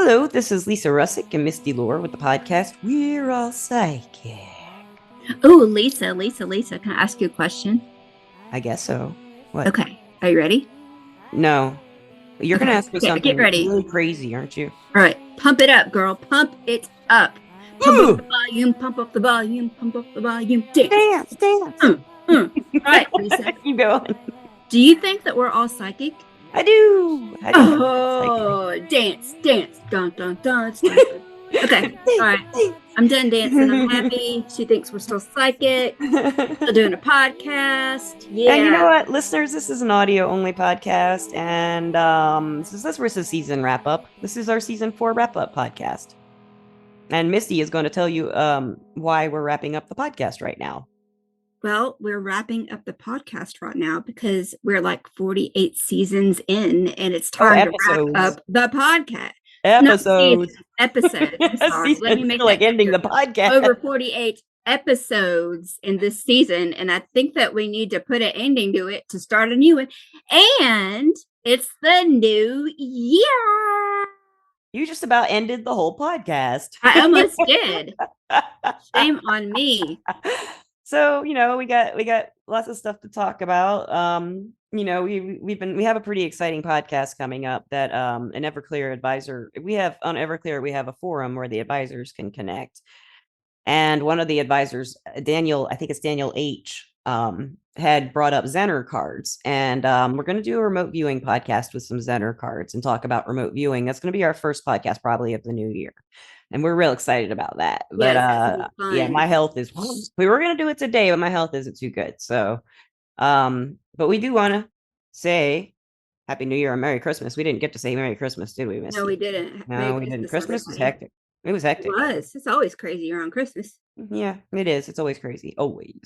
Hello, this is Lisa Russick and Misty Lore with the podcast We're All Psychic. Oh, Lisa, can I ask you a question? I guess so. What? Okay. Are you ready? No. You're going to Okay. ask me Okay, something get ready. really crazy, aren't you? All right. Pump it up, girl. Pump it up. Pump Ooh! up the volume, pump up the volume, pump up the volume. Dance. All right, Lisa. Keep going. Do you think that we're all psychic? I do. Oh, dance. Dun, dun, dun. Okay. All right. I'm done dancing. I'm happy. She thinks we're still psychic. Still doing a podcast. Yeah. And you know what, listeners, this is an audio only podcast, and this was a season wrap up. This is our season 4 wrap up podcast. And Misty is going to tell you why we're wrapping up the podcast right now. Well, we're wrapping up the podcast right now because we're like 48 seasons in, and it's time to wrap up the podcast. Episodes. Sorry. Let me make like ending the podcast. Over 48 episodes in this season, and I think that we need to put an ending to it to start a new one. And it's the new year. You just about ended the whole podcast. I almost did. Shame on me. So, we got lots of stuff to talk about. We have a pretty exciting podcast coming up that an Everclear advisor, on Everclear, we have a forum where the advisors can connect. And one of the advisors, Daniel, I think it's Daniel H, had brought up Zener cards. And we're going to do a remote viewing podcast with some Zener cards and talk about remote viewing. That's going to be our first podcast probably of the new year. And we're real excited about that. But yeah, my health is, we were going to do it today, but my health isn't too good. So, but we do want to say Happy New Year and Merry Christmas. We didn't get to say Merry Christmas, did we, Missy? No, we didn't. No, we didn't. Christmas was hectic. It was hectic. It was. It's always crazy around Christmas. Yeah, it is. It's always crazy. Always.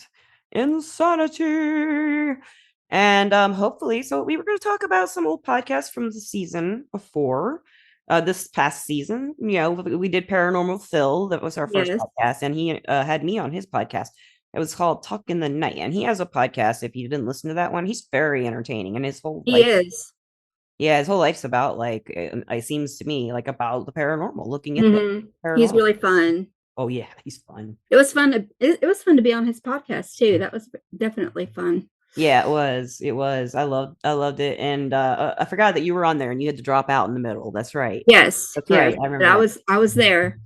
Insanity. And hopefully, so we were going to talk about some old podcasts from the season before. This past season, we did Paranormal Phil. That was our first podcast, and he had me on his podcast. It was called Talk in the Night, and he has a podcast. If you didn't listen to that one, he's very entertaining, and his whole his whole life's about it seems to me like about the paranormal, looking at the paranormal. He's really fun. Oh yeah, he's fun. It was fun. It was fun to be on his podcast too. That was definitely fun. Yeah, it was. I loved it. And I forgot that you were on there and you had to drop out in the middle. That's right. Yes. That's right. I remember. I was there.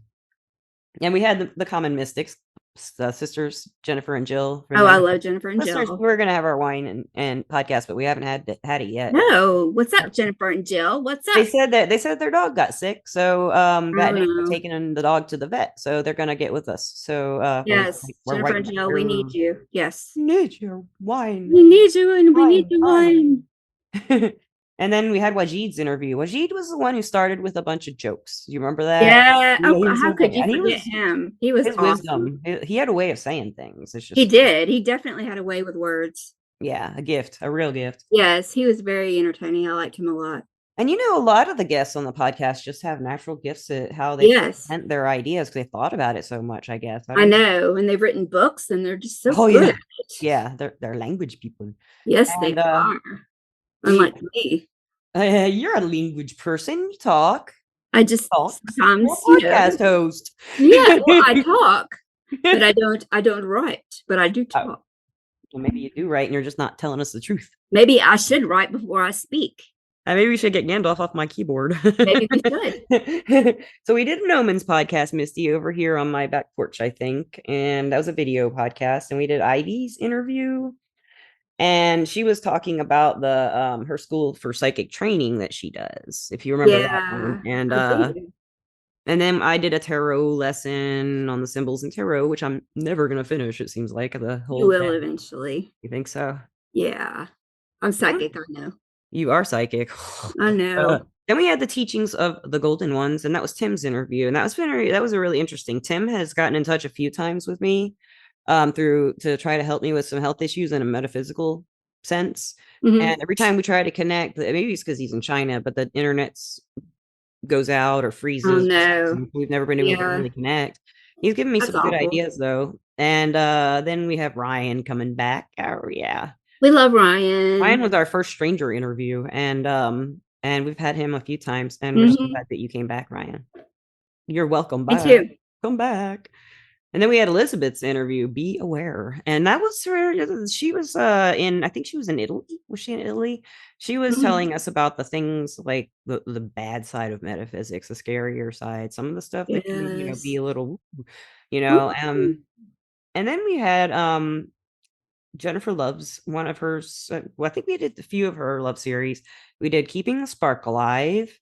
And we had the common mystics, sisters, Jennifer and Jill. I love Jennifer and Jill. We're gonna have our wine and podcast, but we haven't had it yet. No, what's up, Jennifer and Jill? What's up? They said their dog got sick, so that they're taking the dog to the vet, so they're gonna get with us. So yes, Jennifer and Jill, we need you. Yes, we need your wine. We need you, and we need your wine. And then we had Wajid's interview. Wajid was the one who started with a bunch of jokes. You remember that? Yeah. How could you forget him? He was awesome. Wisdom. He had a way of saying things. It's just, he did. He definitely had a way with words. Yeah, a real gift. Yes, he was very entertaining. I liked him a lot. And a lot of the guests on the podcast just have natural gifts at how they present their ideas because they thought about it so much, I guess. I know. And they've written books and they're just so good. Yeah, they're language people. Yes, they are. Unlike me. You're a language person. You talk. I just talk. Sometimes podcast host. Yeah, well, I talk, but I don't write, but I do talk. Oh. Well, maybe you do write and you're just not telling us the truth. Maybe I should write before I speak. Maybe we should get Gandalf off my keyboard. Maybe we should. So we did an Omens podcast, Misty, over here on my back porch, I think. And that was a video podcast. And we did Ivy's interview. And she was talking about the her school for psychic training that she does, if you remember that one. And then I did a tarot lesson on the symbols in tarot, which I'm never gonna finish. It seems like the whole. You will eventually. You think so? Yeah, I'm psychic. I know. You are psychic. I know. Then we had the teachings of the Golden Ones, and that was Tim's interview, and that was a really interesting. Tim has gotten in touch a few times with me. To try to help me with some health issues in a metaphysical sense. And every time we try to connect, maybe it's because he's in China, but the internet's goes out or freezes. Oh no. We've never been able to really connect. He's given me some good ideas though. And then we have Ryan coming back. Oh yeah. We love Ryan. Ryan was our first stranger interview. And and we've had him a few times, and we're so Mm-hmm. glad that you came back, Ryan. You're welcome Me back. too. Come back. And then we had Elizabeth's interview, Be Aware. And that was her, she was in, I think she was in Italy. Was she in Italy? She was Mm-hmm. telling us about the things like the bad side of metaphysics, the scarier side, some of the stuff that can, be Yes. a little, you know. Ooh. And then we had Jennifer Love's one of hers. Well, I think we did a few of her love series. We did Keeping the Spark Alive,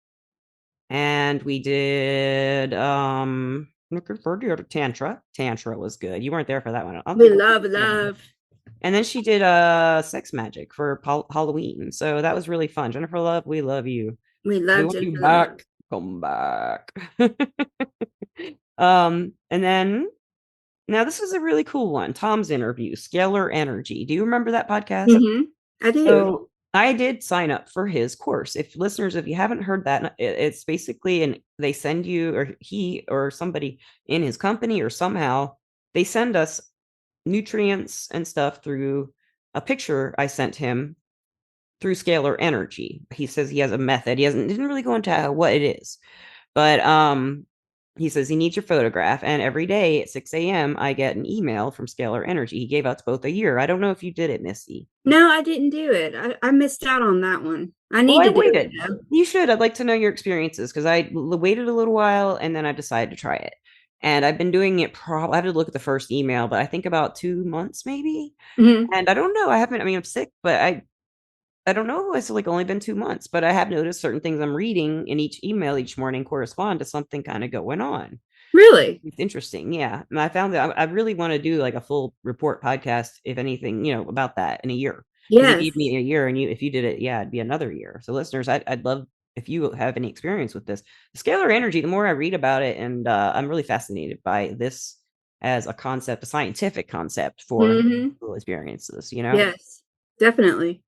and we did looking forward to Tantra. Tantra was good. You weren't there for that one. I don't We think love, we did. love. And then she did Sex Magic for Halloween. So that was really fun. Jennifer Love, we love you. We We love want you Jennifer Love. back. Come back. And then now this is a really cool one. Tom's interview, Scalar Energy. Do you remember that podcast? Mm-hmm. I do. So I did sign up for his course. If listeners, if you haven't heard that, it's basically, and they send you, or he or somebody in his company or somehow they send us nutrients and stuff through a picture I sent him through scalar energy. He says he has a method. He didn't really go into what it is, but he says he needs your photograph, and every day at 6 a.m. I get an email from Scalar Energy. He gave out to both a year. I don't know if you did it, Missy. No, I didn't do it. I missed out on that one. I Well, need I to do it waited. though. You should. I'd like to know your experiences because I waited a little while and then I decided to try it. And I've been doing it. I have to look at the first email, but I think about 2 months maybe. Mm-hmm. And I don't know. I haven't. I mean, I'm sick, but I don't know. It's like only been 2 months, but I have noticed certain things I'm reading in each email each morning correspond to something kind of going on. Really? It's interesting, yeah. And I found that I really want to do like a full report podcast, if anything, about that in a year. Because you Yes. gave me a year, and if you did it, yeah, it'd be another year. So listeners, I'd love if you have any experience with this. Scalar energy, the more I read about it, and I'm really fascinated by this as a concept, a scientific concept for Mm-hmm. experiences. Yes, definitely.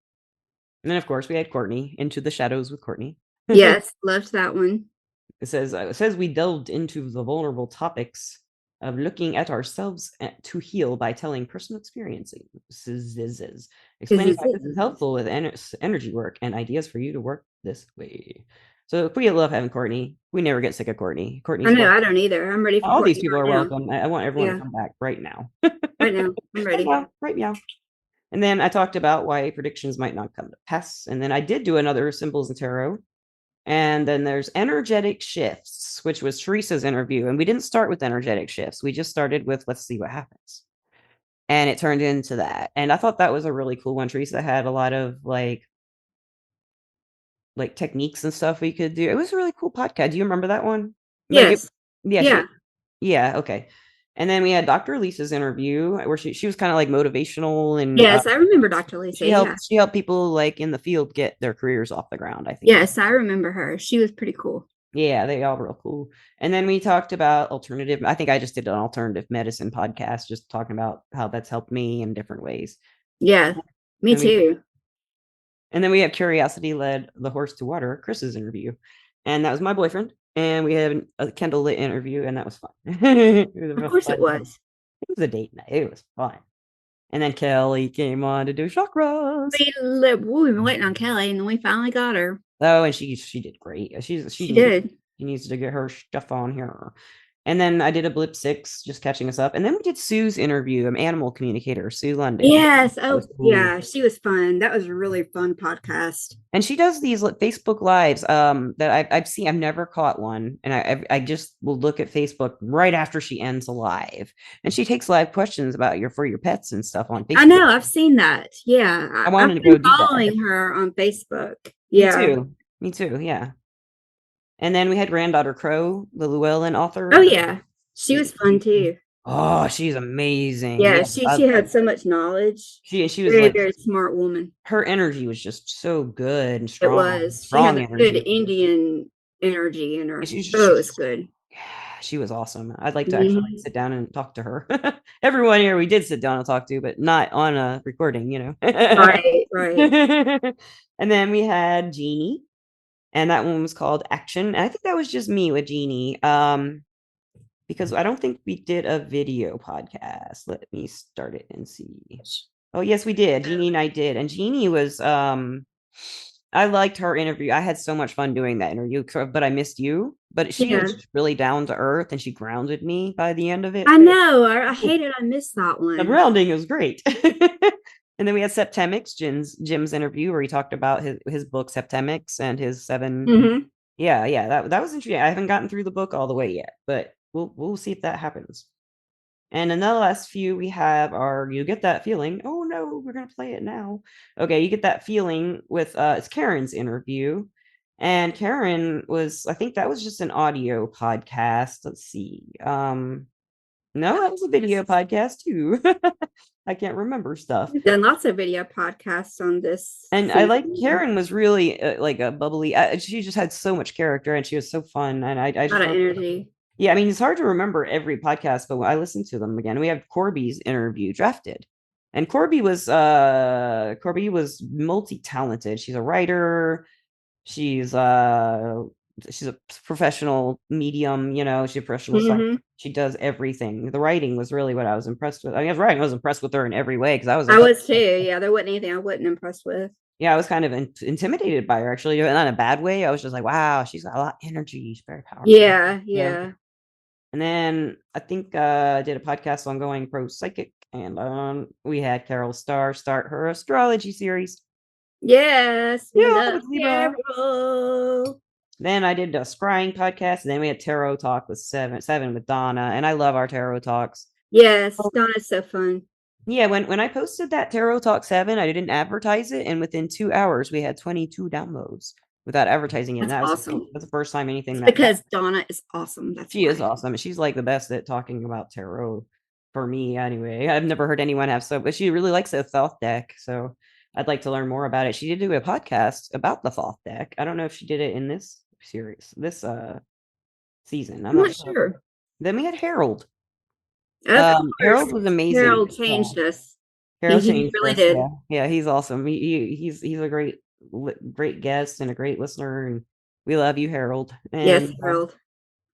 And then of course we had Courtney, Into the Shadows with Courtney. Yes, loved that one. It says we delved into the vulnerable topics of looking at ourselves to heal by telling personal experiences, explaining why this is helpful with energy work and ideas for you to work this way. So we love having Courtney. We never get sick of Courtney. I Courtney's know, I welcome. don't either. I'm ready for All these Courtney people right are now. welcome. I want everyone to Yeah. come back right now. Right now. I'm Right ready. now, right now. And then I talked about why predictions might not come to pass. And then I did do another symbols and tarot. And then there's energetic shifts, which was Teresa's interview. And we didn't start with energetic shifts. We just started with let's see what happens. And it turned into that. And I thought that was a really cool one. Teresa had a lot of like techniques and stuff we could do. It was a really cool podcast. Do you remember that one? Yes. Yeah, Yeah. yeah, okay. And then we had Dr. Lisa's interview where she was kind of like motivational, and Yes, I remember Dr. Lisa. Yeah. she helped people like in the field get their careers off the ground, I think. Yes, I remember her. She was pretty cool. Yeah, they all real cool. And then we talked about alternative. I think I just did an alternative medicine podcast, just talking about how that's helped me in different ways. Yeah, me And we too. and then we have Curiosity led the horse to water, Chris's interview, and that was my boyfriend. And we had a Kendall lit interview, and that was fun. It was a Of real course fun. it was. It was a date night. It was fun. And then Kelly came on to do chakras. We've been waiting on Kelly, and then we finally got her. Oh, and she did great. She did. She needs to get her stuff on here. And then I did a blip 6, just catching us up. And then we did Sue's interview, an animal communicator, Sue London. Yes. Oh, cool. yeah. She was fun. That was a really fun podcast. And she does these Facebook lives that I've seen. I've never caught one, and I just will look at Facebook right after she ends a live, and she takes live questions about for your pets and stuff on Facebook. I know. I've seen that. Yeah, I wanted I've to go been do that. following her on Facebook. Yeah. Me too. Yeah. And then we had Granddaughter Crow, the Llewellyn author. Oh yeah, she was fun too. Oh, she's amazing. Yeah, she had so much knowledge. She was very, like very smart woman. Her energy was just so good and strong. It was. She had a good Indian energy in her. It was good. Yeah, she was awesome. I'd like to actually sit down and talk to her. Everyone here we did sit down and talk to, but not on a recording. Right. And then we had Jeannie, and that one was called Action. And I think that was just me with Jeannie. Because I don't think we did a video podcast. Let me start it and see. Oh, yes, we did. Jeannie and I did. And Jeannie was I liked her interview. I had so much fun doing that interview, but I missed you. But she Yeah. was just really down to earth, and she grounded me by the end of it. I know. I hated I missed that The one. grounding was great. And then we had Septemix, Jim's interview where he talked about his book Septemix and his 7. Hmm. Yeah, that was interesting. I haven't gotten through the book all the way yet, but we'll see if that happens. And in the last few, we have our You Get That Feeling. Oh no, we're gonna play it now. Okay, You Get That Feeling with it's Karen's interview. And Karen was, I think that was just an audio podcast. Let's see. No, that was a video podcast too. I can't remember stuff. We've done lots of video podcasts on this And I like season. Karen was really like a bubbly. She just had so much character, and she was so fun. And I A lot just of love. energy. Yeah, I mean, it's hard to remember every podcast, but I listened to them again. We have Corby's interview drafted. And Corby was multi-talented. She's a writer, she's she's a professional medium, she's a professional psych. Hmm. She does everything. The writing was really what I was impressed with. I mean, I was impressed with her in every way because I was I like, was too. Yeah, there wasn't anything I wasn't impressed with. yeah, I was kind of intimidated by her actually, not in a bad way. I was just like, wow, she's got a lot of energy. She's very powerful. Yeah, Yeah. yeah. And then I think I did a podcast on going pro psychic, and we had Carol Starr start her astrology series. Yes, we Yeah, love with Libra. Carol. Then I did a scrying podcast, and then we had tarot talk with seven with Donna, and I love our tarot talks. Yes, Donna's so fun. Yeah, when I posted that tarot talk 7, I didn't advertise it, and within 2 hours we had 22 downloads without advertising it. And That's that was awesome. that's the first time anything It's that because Donna is awesome. That's she why. is awesome. She's like the best at talking about tarot for me anyway. I've never heard anyone have so, but she really likes the Thoth deck. So I'd like to learn more about it. She did do a podcast about the Thoth deck. I don't know if she did it in this series, this season. I'm I'm not not sure. sure. Then we had Harold. Of Harold course, was amazing. Harold changed us. Harold He changed really us. did. Yeah, he's awesome. He's a great guest and a great listener, and we love you, Harold. Yes, And Harold.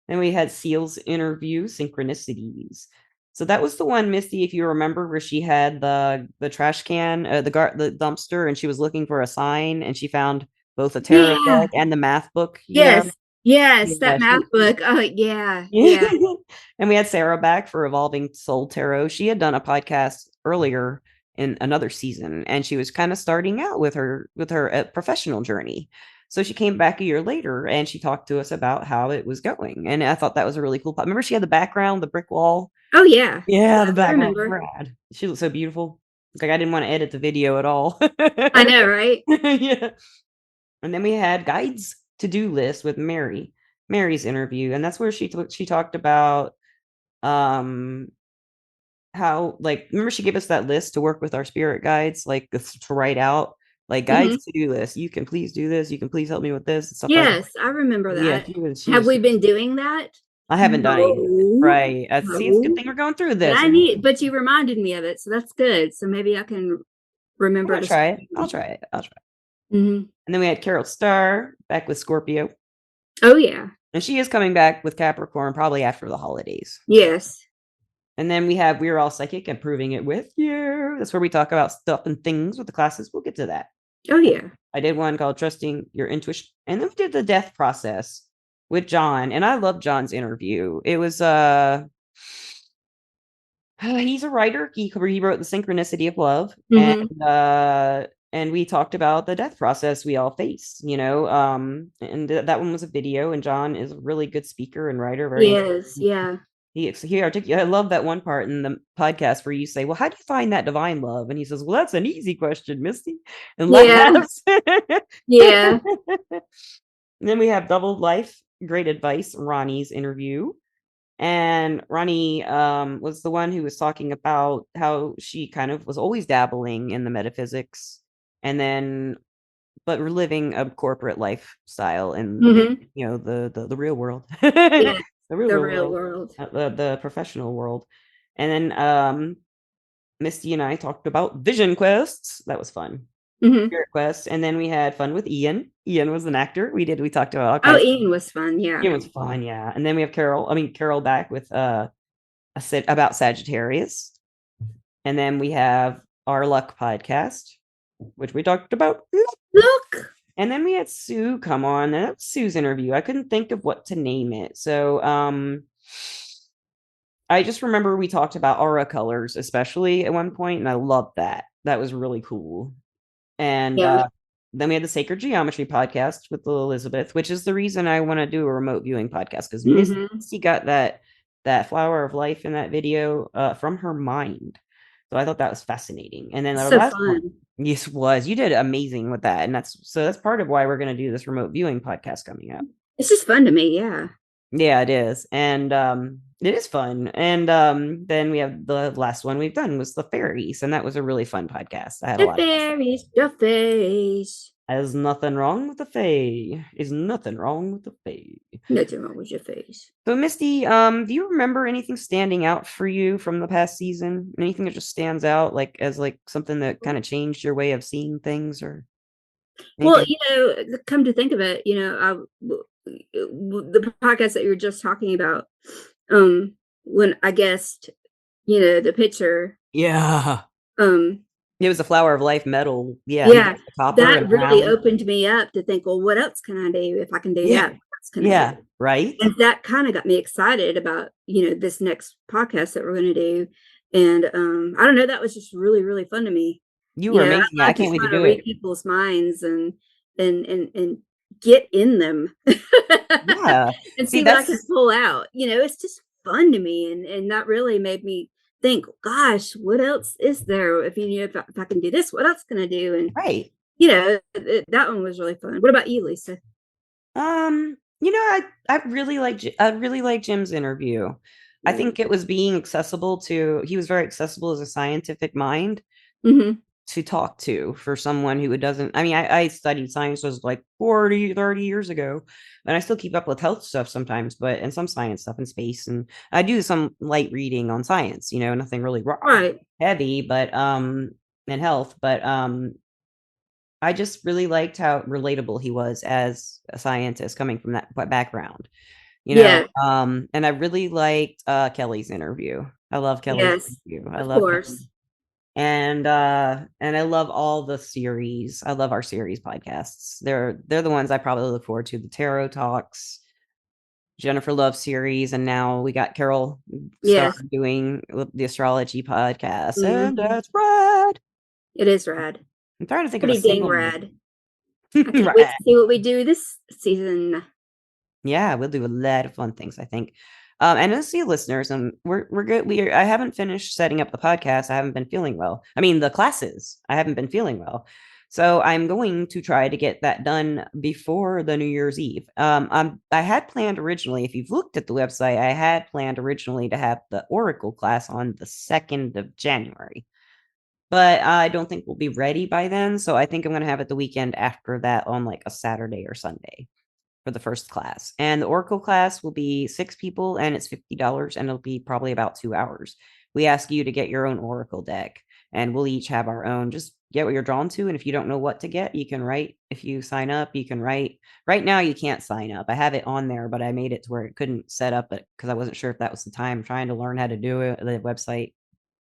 then we had Seal's interview, Synchronicities. So that was the one, Misty, if you remember, where she had the trash can, the dumpster, and she was looking for a sign, and she found both a tarot Yeah. deck and the math book. Yes. Yes, Yeah, that math book. Oh, yeah. yeah. Yeah. And we had Sarah back for Evolving Soul Tarot. She had done a podcast earlier in another season, and she was kind of starting out with her professional journey. So she came back a year later, and she talked to us about how it was going. And I thought that was a really cool. Remember, she had the background, the brick wall. Oh, yeah. Yeah, the I background was remember. rad. She looked so beautiful. Like I didn't want to edit the video at all. I know, right? Yeah. And then we had guides to-do list with Mary's interview, and that's where she talked about how, like, remember she gave us that list to work with our spirit guides, like to write out like guides Mhm. to-do list. You can please do this, you can please help me with this and stuff like that. Yes, I remember Yeah, that. she Have was we been doing that? I haven't done it yet. No. Right. See, it's a good No. thing we're going through But this. but you reminded me of it, so that's good. So maybe I can remember to Try it. I'll try it. Mhm. And then we had Carol Starr back with Scorpio. Oh, yeah. And she is coming back with Capricorn probably after the holidays. Yes. And then we have We're All Psychic and Proving It With You. That's where we talk about stuff and things with the classes. We'll get to that. Oh, yeah. I did one called Trusting Your Intuition. And then we did the death process with John. And I love John's interview. It was he's a writer. He wrote The Synchronicity of Love. Mhm. And we talked about the death process we all face, and that one was a video, and John is a really good speaker and writer, very Yes, yeah. he I love that one part in the podcast where you say, well, how do you find that divine love? And he says, well, that's an easy question, Misty, and Yeah. laughs. Yeah. And then we have Double Life, Great Advice, Ronnie's interview. And Ronnie was the one who was talking about how she kind of was always dabbling in the metaphysics, and then but we're living a corporate lifestyle in Mhm. the real world. Yeah. The The real real world, world. the professional world. And then Misty and I talked about vision quests. That was fun. Mhm. Spirit quest. And then we had fun with Ian. Ian was an actor. We talked about all Oh, kinds. Ian was fun, yeah. Ian was fun, yeah. And then we have Carol back with about Sagittarius. And then we have our luck podcast, which we talked about Look. And then we had Sue come on, and that's Sue's interview. I couldn't think of what to name it. So I just remember we talked about aura colors, especially at one point, and I loved that. That was really cool. And Yeah. then we had the Sacred Geometry podcast with Elizabeth, which is the reason I want to do a remote viewing podcast because Hmm. Misty got that flower of life in that video from her mind. So I thought that was fascinating. And then our So last one, fun. yes, was you did amazing with that, and that's part of why we're going to do this remote viewing podcast coming up. It's just fun to me. Yeah. Yeah, it is. And it is fun. And then we have the last one we've done was the fairies, and that was a really fun podcast. I had a The lot of fun. fairies, the face. There's nothing wrong with the Fae. Is nothing wrong with the Fae. Nothing wrong with your face. So Misty, do you remember anything standing out for you from the past season? Anything that just stands out like as like something that kind of changed your way of seeing things or Well, anything? come to think of it, the podcast that you were just talking about, when I guessed, the picture, Yeah. um, It was the Flower of Life medal. Yeah, you yeah, got the copper that and really crown. opened me up to think, well, what else can I do if I can do Yeah. that? What else can I do? Yeah. Right? And that kind of got me excited about, this next podcast that we're going to do. And I don't know, that was just really, really fun to me. You were amazing. I Yeah, I like to can't wait to try to do read it. people's minds and get in them Yeah. and See, see what I can that's pull out. It's just fun to me, and that really made me think, gosh, what else is there? If I can do this, what else can I do? And right. that one was really fun. What about you, Lisa? I really like Jim's interview. I think it was being accessible to he was very accessible as a scientific mind Mm-hmm. to talk to for someone who doesn't. I mean, I studied science was like 40, 30 years ago, and I still keep up with health stuff sometimes, but and some science stuff in space. And I do some light reading on science, nothing really raw, Right. heavy, but and health, but I just really liked how relatable he was as a scientist coming from that background, Yeah. and I really liked Kelly's interview. I love Kelly's Yes. interview. I Of love Kelly. course. And I love all the series. I love our series podcasts. They're the ones I probably look forward to. The Tarot Talks, Jennifer Love series, and now we got Carol Star Yes. doing the astrology podcast. And Hmm. that's rad. It is rad. I'm trying to think of a Pretty dang single rad. I can't wait rad. to see what we do this season. Yeah, we'll do a lot of fun things, I think. And let's see, listeners, we're good. I haven't finished setting up the podcast. I haven't been feeling well. I mean, the classes. I haven't been feeling well, so I'm going to try to get that done before the New Year's Eve. I had planned originally. If you've looked at the website, I had planned originally to have the Oracle class on the 2nd of January, but I don't think we'll be ready by then. So I think I'm going to have it the weekend after that on like a Saturday or Sunday for the first class. And the Oracle class will be 6 people and it's $50 and it'll be probably about 2 hours. We ask you to get your own Oracle deck and we'll each have our own. Just get what you're drawn to. And if you don't know what to get, you can write. If you sign up, you can write. Right now, you can't sign up. I have it on there, but I made it to where it couldn't set up it because I wasn't sure if that was the time. I'm trying to learn how to do it, the website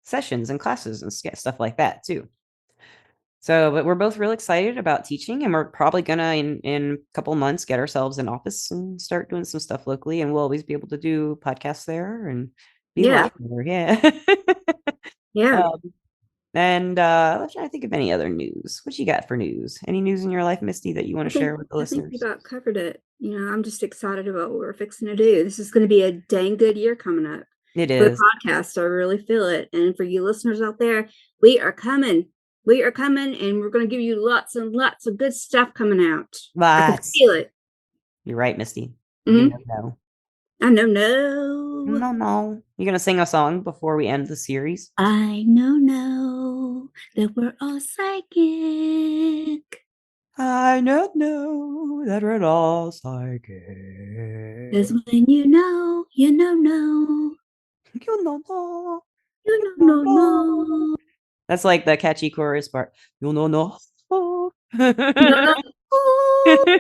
sessions and classes and stuff like that too. So, but we're both real excited about teaching, and we're probably gonna in a couple months get ourselves an office and start doing some stuff locally, and we'll always be able to do podcasts there and be Yeah. live there. Yeah. Yeah. um, and I'm trying to think of any other news. What you got for news? Any news in your life, Misty, that you want I to think share with the I think we listeners? about covered it. I'm just excited about what we're fixing to do. This is going to be a dang good year coming up It for the is. podcast. I really feel it. And for you listeners out there, we are coming. We are coming, and we're going to give you lots and lots of good stuff coming out. I can Lots. feel it. You're right, Misty. You Hmm. know, no. I know, no. No, no. You're gonna sing a song before we end the series? I know that we're all psychic. I don't know that we're all psychic. Because when you know, You know, no, you you know, know, no, no. no. That's like the catchy chorus part. You know, no. No, no. Ooh.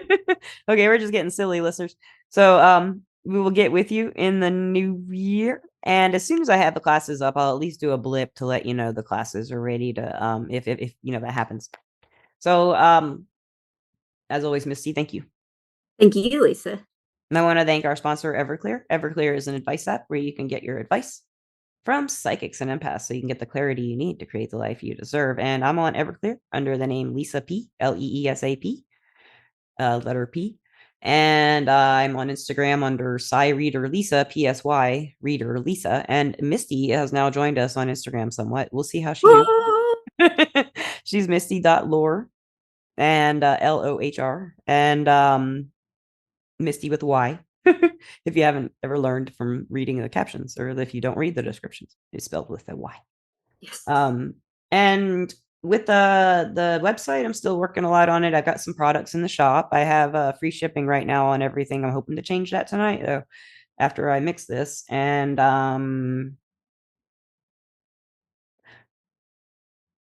Okay, we're just getting silly, listeners. So, we will get with you in the new year, and as soon as I have the classes up, I'll at least do a blip to let you know the classes are ready to if that happens. So, As always, Misty, thank you. Thank you, Lisa. And I want to thank our sponsor, Everclear. Everclear is an advice app where you can get your advice from psychics and empaths so you can get the clarity you need to create the life you deserve. And I'm on Everclear under the name Lisa P, Leesap, letter P. And I'm on Instagram under Psy Reader Lisa, PSY Reader Lisa. And Misty has now joined us on Instagram somewhat. We'll see how she do. She's misty.lore and LOHR. And Misty with Y. If you haven't ever learned from reading the captions, or if you don't read the descriptions, it's spelled with a Y. Yes. And with the website, I'm still working a lot on it. I've got some products in the shop. I have free shipping right now on everything. I'm hoping to change that tonight, though, after I mix this. And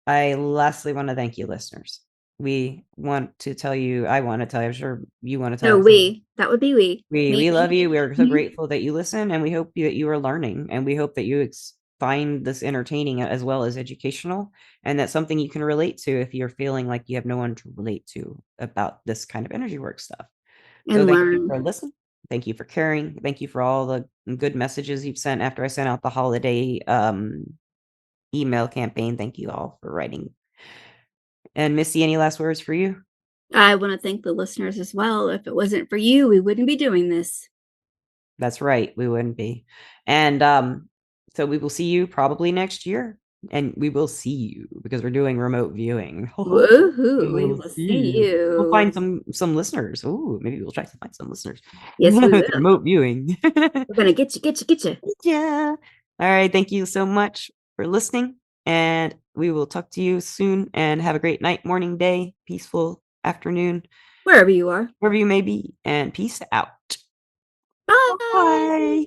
I lastly want to thank you, listeners. We want to tell you, I want to tell you, I'm sure you want to tell No, us. that would be we. We love you. We are so Mhm. grateful that you listen, and we hope that you are learning, and we hope that you find this entertaining as well as educational, and that's something you can relate to if you're feeling like you have no one to relate to about this kind of energy work stuff. So And thank you for learn. listening. Thank you for caring. Thank you for all the good messages you've sent after I sent out the holiday email campaign. Thank you all for writing. And Missy, any last words for you? I want to thank the listeners as well. If it wasn't for you, we wouldn't be doing this. That's right. We wouldn't be. And so we will see you probably next year. And we will see you because we're doing remote viewing. Woohoo! We We'll will see see you. We'll find you. some listeners. Ooh, maybe we'll try to find some listeners. Yes, we will. Remote viewing. We're gonna get you. Yeah. All right. Thank you so much for listening. And we will talk to you soon. And have a great night, morning, day, peaceful afternoon, Wherever you are. wherever you may be. And peace out. Bye. Bye.